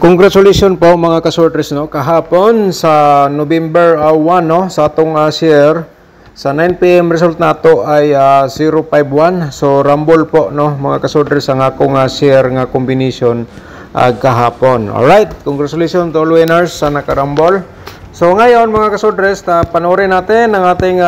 Congratulations po mga kasorters, no? Kahapon sa November 1, no, sa atong share sa 9 PM result nato ay 051. So rumble po, no, mga kasorters, ang akong share nga combination kahapon. Alright, congratulations to all winners sa nakarumble. So ngayon mga kasorters, panoorin natin ang ating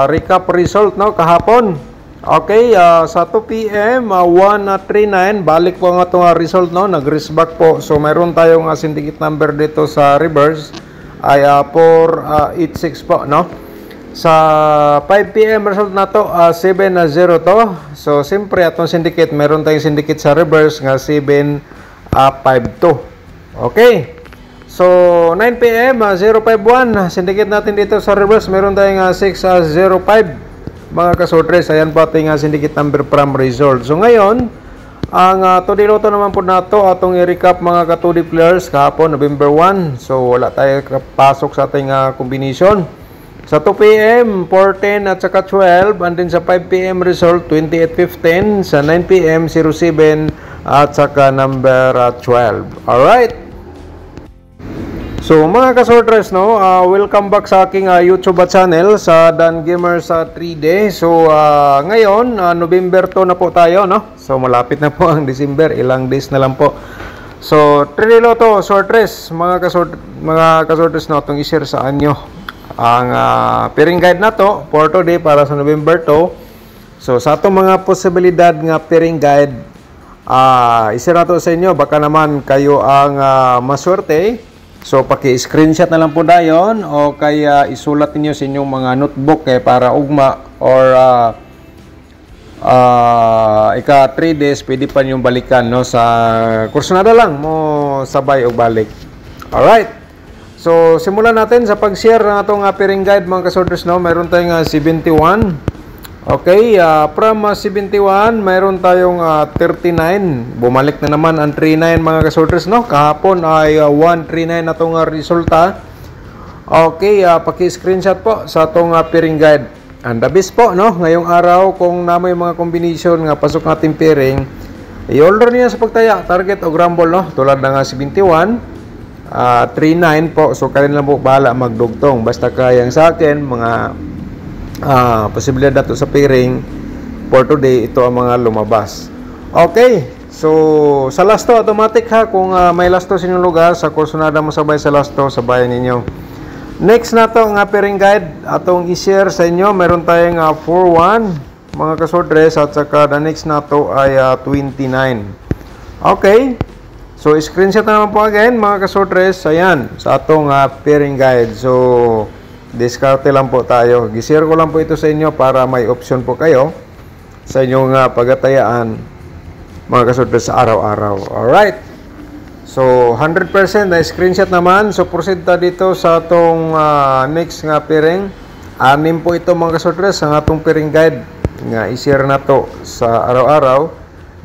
recap result, no, kahapon. Okay, sa 2 PM, 139, balik po ang itong result, no? Nag-risk back po. So, mayroon tayong syndicate number dito sa reverse ay 486 po, no? Sa 5 PM result na to, 7-0 to. So, siyempre, atong syndicate, mayroon tayong syndicate sa reverse nga 752. Okay. So, 9 PM, 051, syndicate natin dito sa reverse, mayroon tayong 605. Mga kasortres, ayan po ating syndicate number from result. So ngayon, ang 2D Lotto naman po nato atong i-recap mga ka-2D players kahapon, November 1. So wala tayo kapasok sa ating combination. Sa 2 PM, 410 at saka 12. And then sa 5 PM result, 2815. Sa 9 PM, 07 at saka number 12. Alright. So mga kasortres, no, welcome back sa aking YouTube channel sa Dan Gamer sa 3D. So ngayon, November 2 na po tayo, no? So malapit na po ang December, ilang days na lang po. So 3D Lotto sortres, mga kasortres, no, itong i-share sa inyo ang pairing guide na to for today para sa November 2. So sa itong mga posibilidad nga pairing guide, i-share na to sa inyo, baka naman kayo ang maswerte. So, paki-screenshot na lang po dayon o kaya isulat niyo sa inyong mga notebook para ugma or ika 3 days pwede pa niyong balikan, no, sa kursunada lang mo sabay o balik. Alright. So, simulan natin sa pag-share ng atong pairing guide mga kasorters, no. Mayroon tayong 71. Okay, from 71, mayroon tayong 39. Bumalik na naman ang 39 mga kasorters, no? Kahapon ay 139 na itong resulta. Okay, paki-screenshot po sa itong pairing guide. And the best po, no? Ngayong araw, kung namoy mga combination nga pasok natin pairing, i-order niya sa pagtaya, target o grumble, no? Tulad ng 71, 39 po. So, kanin lang po bahala magdugtong. Basta kayang sa akin, mga posibilidad nato sa pairing for today, ito ang mga lumabas. Okay, so sa lasto automatic ha, kung may lasto sa inyong lugar, sa kursunada mo sabay sa lasto, sabay ninyo. Next na to nga pairing guide atong i-share sa inyo, meron tayong 41 mga kasortres, at saka the next na to ay 29. Okay, so screenshot na naman po again mga kasortres, ayan sa atong pairing guide. So diskarte lang po tayo. Gisir ko lang po ito sa inyo para may option po kayo sa inyong pagatayaan mga kasortres sa araw-araw. Alright. So 100% na screenshot naman. So proceed ta dito sa atong next nga pairing. 6 po ito mga kasortres ang atong pairing guide nga i-share na to sa araw-araw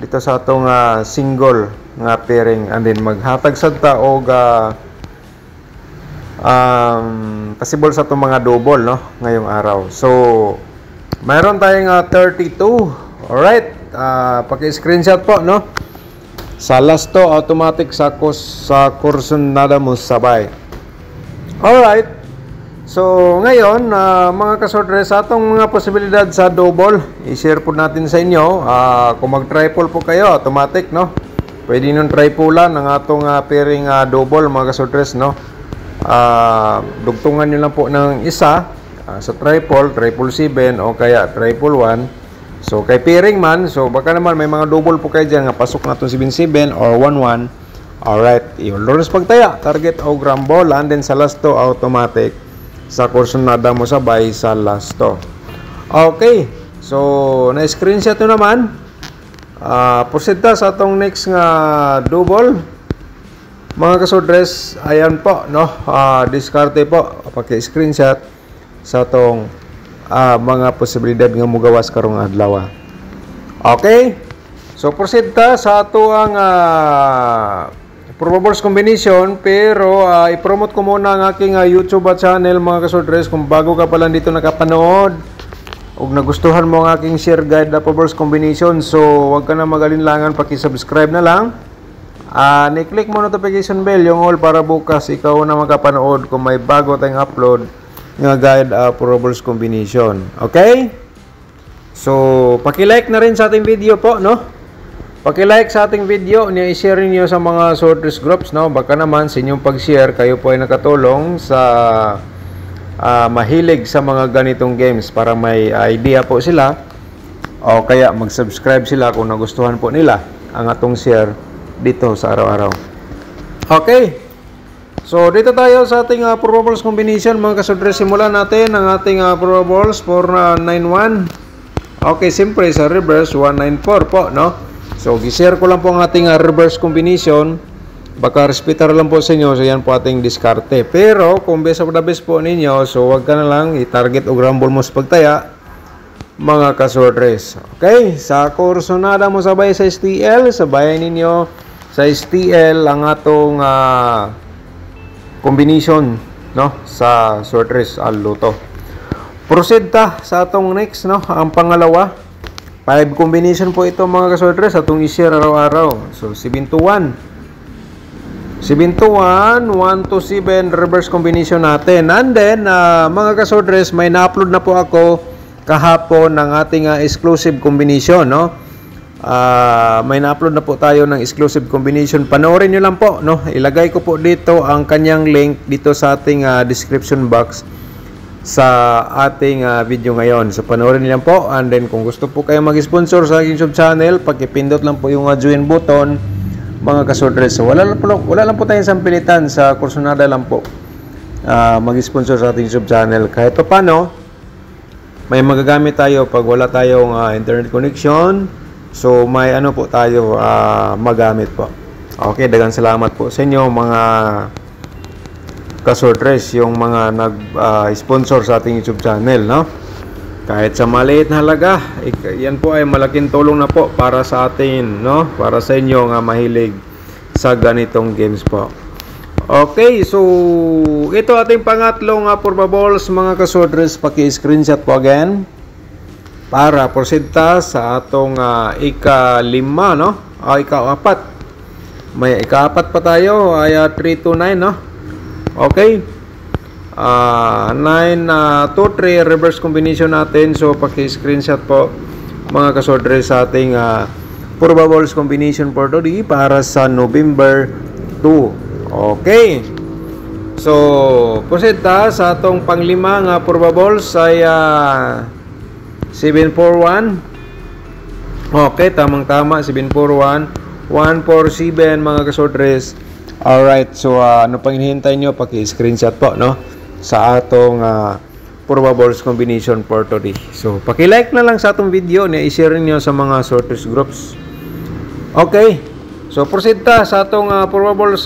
dito sa atong single nga pairing, and then maghatag sad ta og possible sa itong mga double, no, ngayong araw. So mayroon tayong 32. Alright, paki-screenshot po, no, sa last to automatic sa kursunada mo sabay. Alright, so ngayon mga kasortres, sa atong mga posibilidad sa double, i-share po natin sa inyo. Kung mag-triple po kayo, automatic, no, pwede nyo tripulan ang atong pairing double mga kasortres, no. Dugtungan nyo lang po ng isa sa triple 7 o kaya 111. So kay pairing man, so baka naman may mga double po kayo dyan nga pasok na itong 77 or 11. Alright, i-lures pagtaya, target o grumble, and then sa last to automatic sa kursunada mo sabay sa last to. Okay, so na screenshot nyo naman. Proceed ta sa itong next nga double mga kasortres, ayan po, no, diskarte po, paki-screenshot sa itong mga posibilidad nga mugawas karong adlaw. Okay, so proceed ta sa ato ang probables combination, pero i-promote ko muna ang aking YouTube channel mga kasortres. Kung bago ka pala dito nakapanood ug nagustuhan mo ang aking share guide na probables combination, so wag ka na magalinlangan, paki-subscribe na lang. ni-click mo notification bell yung all para bukas ikaw na makapanood kung may bago tayong upload nga guide probables combination. Okay? So, paki-like na rin sa ating video po, no? Paki-like sa ating video, i-share niyo sa mga sorters groups, no? Baka naman sa inyong pag-share, kayo po ay nakatulong sa mahilig sa mga ganitong games para may idea po sila o kaya mag-subscribe sila kung nagustuhan po nila ang atong share dito sa araw-araw. Okay. So, dito tayo sa ating probables combination, mga kasodres. Simulan natin ang ating probables for 9-1. Okay, siyempre sa reverse 194 po, no? So, gi-share ko lang po ang ating reverse combination. Baka respetar lang po sa inyo, so yan po ating diskarte. Pero, kung best of the best po ninyo, so wag ka na lang i-target o rumble mo sa pagtaya, mga kasodres. Okay, sa kursonada mo sabay sa STL, sabayan ninyo sa STL ang atong combination, no, sa sortress luto. Proceed ta sa atong next, no, ang pangalawa. 5 combination po ito, mga kasortress, atong i-share araw-araw. So 7 to 1, 1 to 7 reverse combination natin. And then mga kasortress, may na-upload na po ako kahapon ng ating exclusive combination, no. May na-upload na po tayo ng exclusive combination. Panoorin nyo lang po, no? Ilagay ko po dito ang kanyang link dito sa ating description box sa ating video ngayon. So panoorin nyo lang po, and then kung gusto po kayo mag-sponsor sa aking YouTube channel, pakipindot lang po yung join button, mga kasodres. So wala lang po tayong sampilitan, sa kursonada lang po mag-sponsor sa ating YouTube channel. Kahit pa paano, may magagamit tayo pag wala tayong internet connection. So, may ano po tayo magamit po. Okay, dagang salamat po sa inyo, mga kasortres, yung mga nag-sponsor sa ating YouTube channel, no? Kahit sa maliit na halaga, yan po ay malaking tulong na po para sa atin, no? Para sa inyo nga mahilig sa ganitong games po. Okay, so ito ating pangatlong probables, mga kasortres. Paki-screenshot po again para proceed ta sa atong ika-5, no? Ika-4. May ika-4 pa tayo, ay 3 to 9, no? Okay. 9 to 3 reverse combination natin. So paki-screenshot po, mga kasodre, sa ating probables combination for today para sa November 2. Okay. So proceed ta sa atong panglimang probables ay 741. Okay, tamang-tama, 741. 147, mga kasodres. Alright, so ano pang hinihintay nyo? Paki-screenshot po, no? Sa atong probables combination for today. So, paki-like na lang sa atong video, i-share nyo sa mga sorters groups. Okay, so proceed ta sa atong probables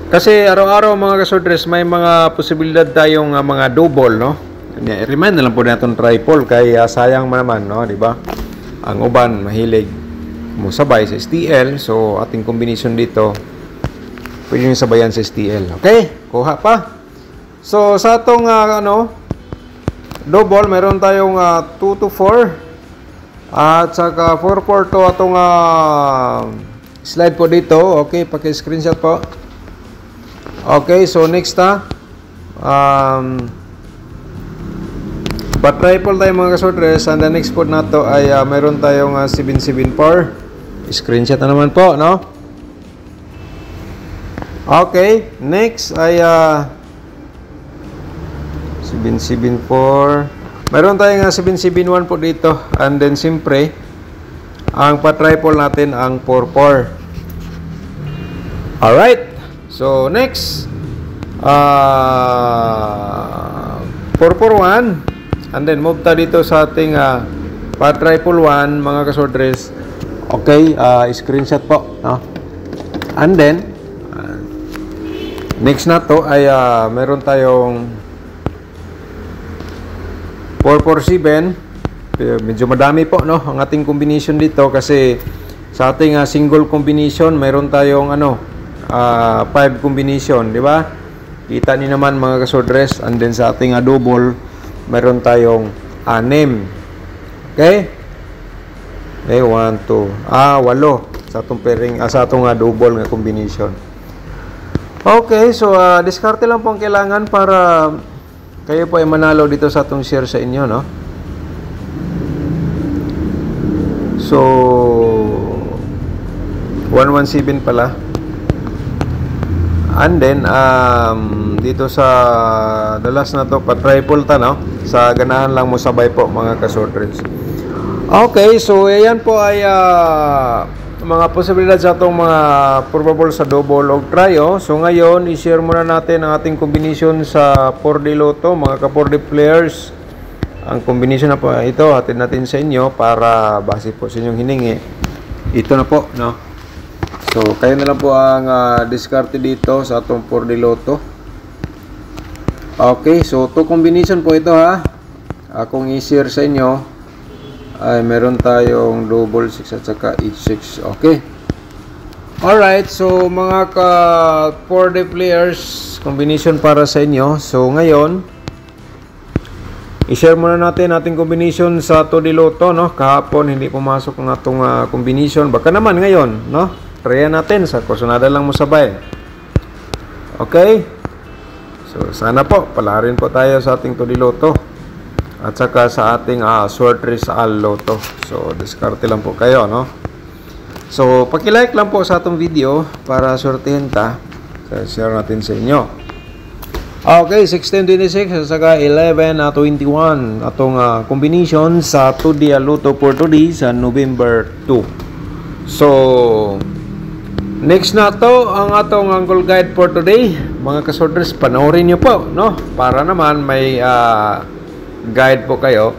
kasi araw-araw, mga kasodres, may mga posibilidad tayong mga double, no? I-remind na lang po natin triple kay sayang naman, no, di ba? Ang uban mahilig mo sabay sa STL, so ating combination dito pwede nyo sabayan sa STL. Okay, kuha pa. So sa atong double, meron tayong 2 to 4 at saka 4 to atong slide po dito. Okay, paki-screenshot po. Okay, so next pa-triple tayo, mga kasortres, and the next po na to ay meron tayong 774. Screenshot na naman po, no? Okay, next ay 774. Meron tayong 771 po dito, and then siyempre ang pa-triple natin ang 44. Alright, so next 441. And then move ta dito sa ating pa-triple 1, mga kasordres. Okay, screenshot po, no? And then next na to ay meron tayong 447. Medyo madami po, no, ang ating combination dito kasi sa ating single combination meron tayong 5 combination, di ba? Kita niyo naman, mga kasordres. And then sa ating double meron tayong 6. Okay? Okay, 1, 2. 8. sa atong pairing, sa atong double nga combination. Okay, so diskarte lang po ang kailangan para kayo po ay manalo dito sa atong share sa inyo, no? So 117 pala. And then dito sa dalas na to pa-triple ta, no? Sa ganahan lang mo sabay po mga ka-sortress. Okay, so ayan po ay mga posibilidad sa itong mga probable sa double o trio. So ngayon, i-share muna natin ang ating combination sa 4D Lotto, mga ka-4D players. Ang combination na po ito, atin natin sa inyo para base po sa inyong hiningi. Ito na po, no? So, kayo na lang po ang diskarte dito sa atong 4D Lotto. Okay, so 2 combination po ito, ha. Akong i-share sa inyo ay meron tayong double 6 at saka H6. Okay. Alright, so mga ka 4D players, combination para sa inyo. So ngayon, i-share muna natin ating combination sa 2D Lotto, no? Kahapon hindi pumasok ang atong combination. Baka naman ngayon, no? Tryan natin sa kursunada lang mo sabay. Okay? So sana po palarin po tayo sa ating 2D Lotto. At saka sa ating Sortress Al Lotto. So, diskarte lang po kayo, no? So, paki-like lang po sa atong video para sortihin ta. Share natin sa inyo. Okay, 1626 at saka 1121 atong combination sa 2D Lotto for 2D sa November 2. So, next na to ang atong Angle Guide for today. Mga ka-sortress, panoorin nyo po, no? Para naman may guide po kayo.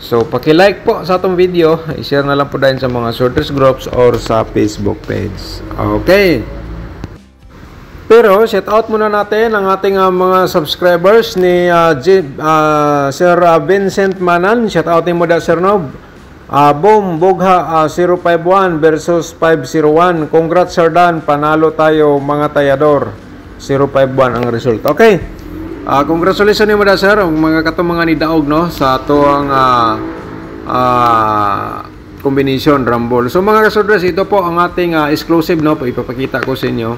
So, paki-like po sa atong video. I-share na lang po dahil sa mga sorters groups or sa Facebook page. Okay. Pero, shout out muna natin ang ating mga subscribers ni Sir Vincent Manan. Shout out mo da, Sir Nob. Boom, Bugha 051 versus 501. Congrats, Sir Dan. Panalo tayo, mga tayador. 051 ang result. Okay. Congratulations mo da, sir, ang mga katong mga ni Daog, no, sa ato ang combination rumble. So mga ka-sortress, ito po ang ating exclusive, no, ipapakita ko sa inyo.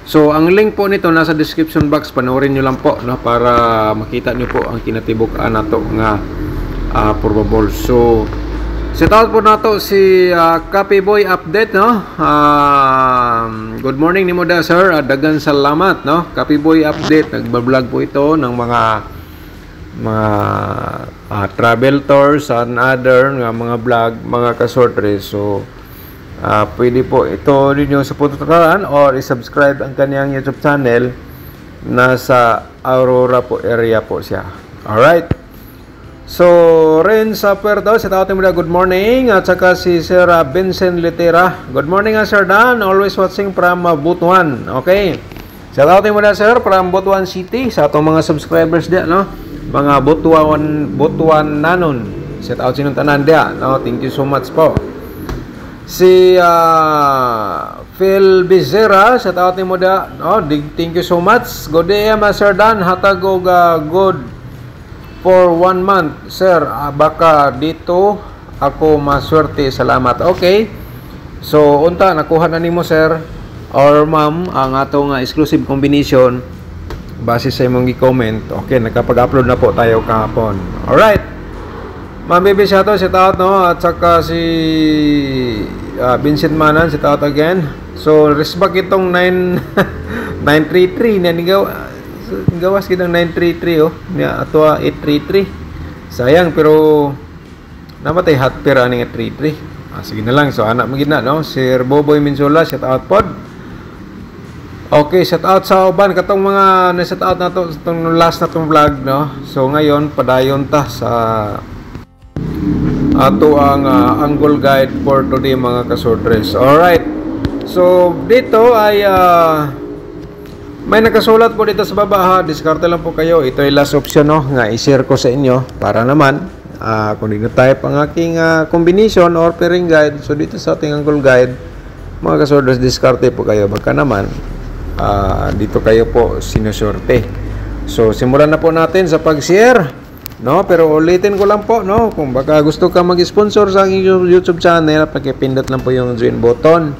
So ang link po nito nasa description box, panoorin nyo lang po, no, para makita nyo po ang kinatibuk-an nato nga probable. So set out po nato si Copy Boy Update, no. Good morning nimo da, sir. Dagan salamat, no. Copy Boy Update, nagba-vlog po ito ng mga travel tours and other nga mga vlog, mga ka-sortress. So pwede po ito ninyo suportahan or i-subscribe ang kaniyang YouTube channel. Nasa Aurora po area po siya. Alright. So, Ren Saper daw, sa tawag mo na good morning. At saka si Sir Vincent Litera. Good morning, Sir Dan. Always watching from Butuan. Okay. Sa tawag mo na, sir, from Butuan City. Sa atong mga subscribers diya, no? Mga Butuan nanon. Sa tawag sinong tanan diya, no? Thank you so much po. Si Phil Bizera, sa tawag mo diya, no? Thank you so much. Good day, Sir Dan. Hatagog good for 1 month, sir. Baka dito ako maswerte. Salamat. Okay. So, unta, nakuha na nimo, sir or ma'am, ang atong exclusive combination base sa imong i-comment. Okay, nakapag-upload na po tayo kahapon. Alright. Ma'am Baby Shato, si Taot, no? At saka si Vincent Manan, si Taot again. So, respect itong 933 na nigaw. Gawas kitang 933, oh. Niya ato 833. Sayang, pero namatay hot pera ni 33. Sige na lang. So anak mo gina, no? Sir Boboy Minsola, shout out pod. Okay, shout out sa uban katong mga na-shout out na to itong last na tong vlog, no? So ngayon padayon ta sa ato ang angle guide for today, mga ka-sortress. Alright. So dito ay may nakasulat po dito sa baba, ha. Diskarte lang po kayo. Ito ay last option, no, nga i-share ko sa inyo para naman kung dito type ang aking combination or pairing guide. So dito sa ating angle guide, mga ka-sortress, diskarte po kayo. Baka naman dito kayo po sinusorte. So simulan na po natin sa pag-share, no? Pero ulitin ko lang po, no, kung baka gusto ka mag-sponsor sa aking YouTube channel, pakipindot lang po yung join button.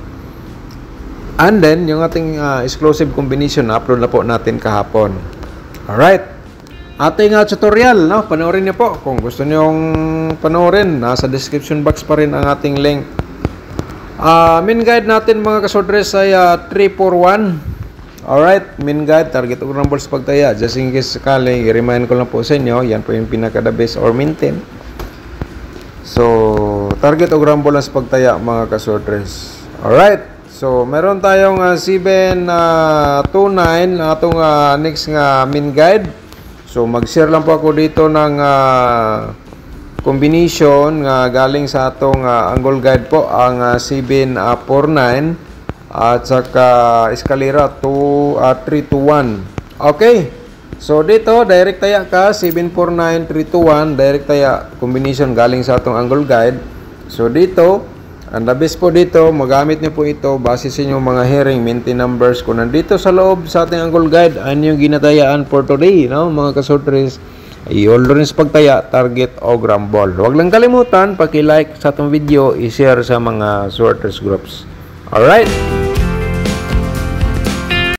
And then, yung ating exclusive combination na upload na po natin kahapon. Alright. Ating tutorial, no? Panoorin niyo po. Kung gusto niyong panoorin, nasa description box pa rin ang ating link. Main guide natin mga kasordres ay 341. Alright, main guide, target o rumble sa pagtaya. Just in case sakali, i-remind ko lang po sa inyo, yan po yung pinaka-the best or maintain. So, target o rumble lang sa pagtaya mga kasordres. Alright, so meron tayong 729 atong next nga main guide. So, mag-share lang po ako dito ng combination nga galing sa atong angle guide po, ang 749. At saka eskalera 321. Okay. So dito direct taya ka 749321, direct taya combination galing sa atong angle guide. So dito, ang the best po dito, magamit niyo po ito base sa inyong mga hearing maintain numbers. Kung nandito sa loob sa ating angle guide, ano yung ginatayaan for today, no, mga kasortres? I-order sa pagtaya, target o rumble. Huwag lang kalimutan paki-like sa atong video, i-share sa mga sorters groups. Alright.